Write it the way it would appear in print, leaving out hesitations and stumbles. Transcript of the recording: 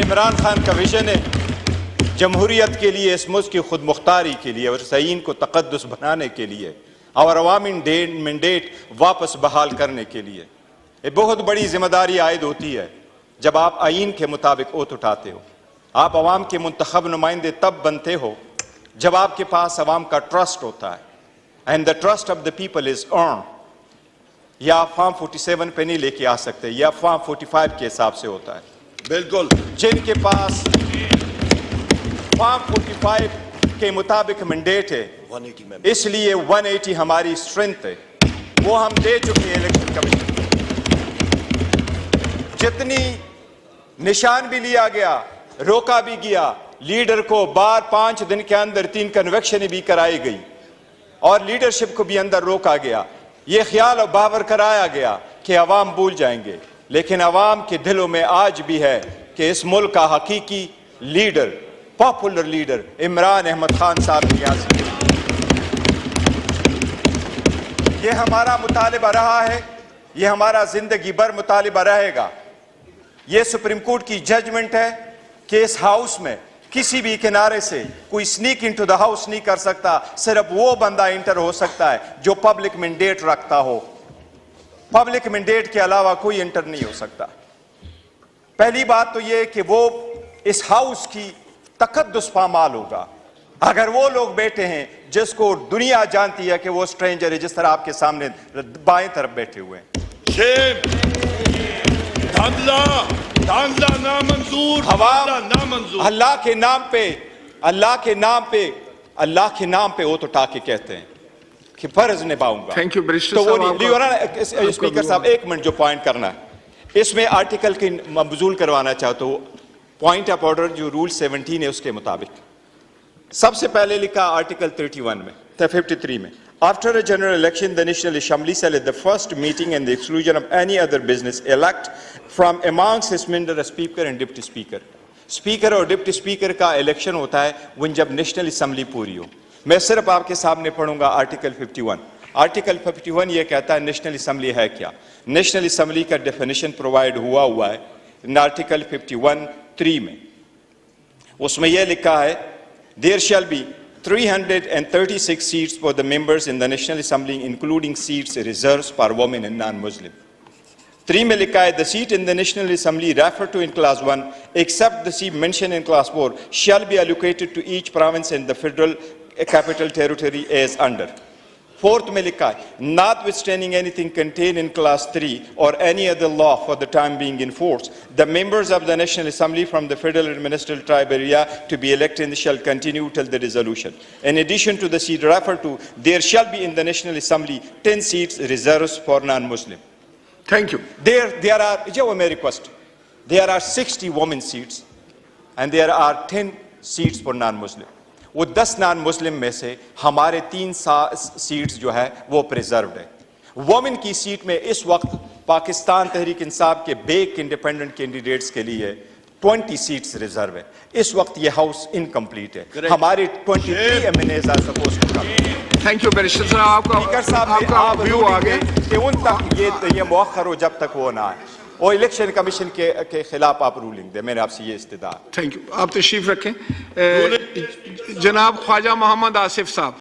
عمران خان کا ویژن ہے جمہوریت کے لیے، اس ملک کی خود مختاری کے لیے اور آئین کو تقدس بنانے کے لیے اور عوامی مینڈیٹ واپس بحال کرنے کے لیے. یہ بہت بڑی ذمہ داری عائد ہوتی ہے جب آپ آئین کے مطابق اوتھ اٹھاتے ہو. آپ عوام کے منتخب نمائندے تب بنتے ہو جب آپ کے پاس عوام کا ٹرسٹ ہوتا ہے. And the trust of the people is earn. یا آپ فارم 47 پہ نہیں لے کے آ سکتے، یا فارم 45 کے حساب سے ہوتا ہے. بالکل. جن کے پاس فارم 45 کے مطابق مینڈیٹ ہے، اس لیے 180 ہماری اسٹرینتھ ہے، وہ ہم دے چکے ہیں الیکشن کمیشن. جتنی نشان بھی لیا گیا، روکا بھی گیا، لیڈر کو بار 5 دن کے اندر 3 کنویکشن بھی کرائی گئی اور لیڈرشپ کو بھی اندر روکا گیا. یہ خیال اور باور کرایا گیا کہ عوام بھول جائیں گے، لیکن عوام کے دلوں میں آج بھی ہے کہ اس ملک کا حقیقی leader, popular leader Imran Ahmad Khan صاحب نیازی. یہ ہمارا مطالبہ رہا ہے، یہ ہمارا زندگی بھر مطالبہ رہے گا. یہ سپریم کورٹ کی ججمنٹ ہے کہ اس ہاؤس میں کسی بھی کنارے سے کوئی سنیک انٹو دا ہاؤس نہیں کر سکتا. صرف وہ بندہ انٹر ہو سکتا ہے جو پبلک مینڈیٹ رکھتا ہو. پبلک مینڈیٹ کے علاوہ کوئی انٹر نہیں ہو سکتا. پہلی بات تو یہ کہ وہ اس ہاؤس کی تقدس پامال ہوگا اگر وہ لوگ بیٹھے ہیں جس کو دنیا جانتی ہے کہ وہ اسٹرینجر ہے، جس طرح آپ کے سامنے بائیں طرف بیٹھے ہوئے ہیں. دھاندلا نامنظور، نامنظور. اللہ کے نام پہ اوتھ اٹھا کے کہتے ہیں کہ فرض نبھاؤں گا. تھینک یو بیرسٹر صاحب. اسپیکر صاحب 1 منٹ جو پوائنٹ کرنا ہے، اس میں آرٹیکل کی مبذول کروانا چاہتا ہوں. پوائنٹ آف آرڈر جو رول 17 ہے اس کے مطابق سب سے پہلے لکھا آرٹیکل 31 میں 53 میں، after a general election the National Assembly shall at the first meeting and the exclusion of any other business elect from amongst its members a speaker and deputy speaker. Speaker اور deputy speaker کا election ہوتا ہے when جب national assembly پوری ہو. میں صرف آپ کے سامنے پڑھوں گا آرٹیکل 51. آرٹیکل 51 یہ کہتا ہے نیشنل اسمبلی ہے کیا. نیشنل اسمبلی کا ڈیفینیشن پرووائڈ ہوا ہے آرٹیکل 51(3) میں. اس میں یہ لکھا ہے there shall be 336 seats for the members in the National Assembly including seats reserved for women and non-Muslim. 3 میں لکھا ہے the seat in the National Assembly referred to in class 1 except the seat mentioned in class 4 shall be allocated to each province in the federal capital territory as under. 4th میں لکھا ہے notwithstanding anything contained in class 3 or any other law for the time being in force, the members of the National Assembly from the federal administrative tribe area to be elected shall continue till the dissolution. In addition to the seat referred to, there shall be in the National Assembly 10 seats reserved for non-Muslim. Thank you. There are, my request, there are 60 women seats and there are 10 seats for non-Muslim. وہ 10 نان مسلم میں سے ہمارے 3 seats جو ہے وہ پریزروڈ ہے. Women کی set میں اس وقت پاکستان تحریک انصاف کے بیک انڈیپینڈنٹ کینڈیڈیٹس کے لیے 20 سیٹس ریزرو ہے. اس وقت یہ ہاؤس انکمپلیٹ ہے. ہمارے 23 MNAs are supposed to come. Thank you barrister صاحب. اسپیکر صاحب آپ ویو آگے کہ ان تک یہ مؤخر ہو جب تک وہ نہ آئے. اور الیکشن کمیشن کے خلاف آپ رولنگ دیں. میں نے آپ سے یہ استدعا. Thank you. آپ تشریف رکھیں. جناب خواجہ محمد آصف صاحب.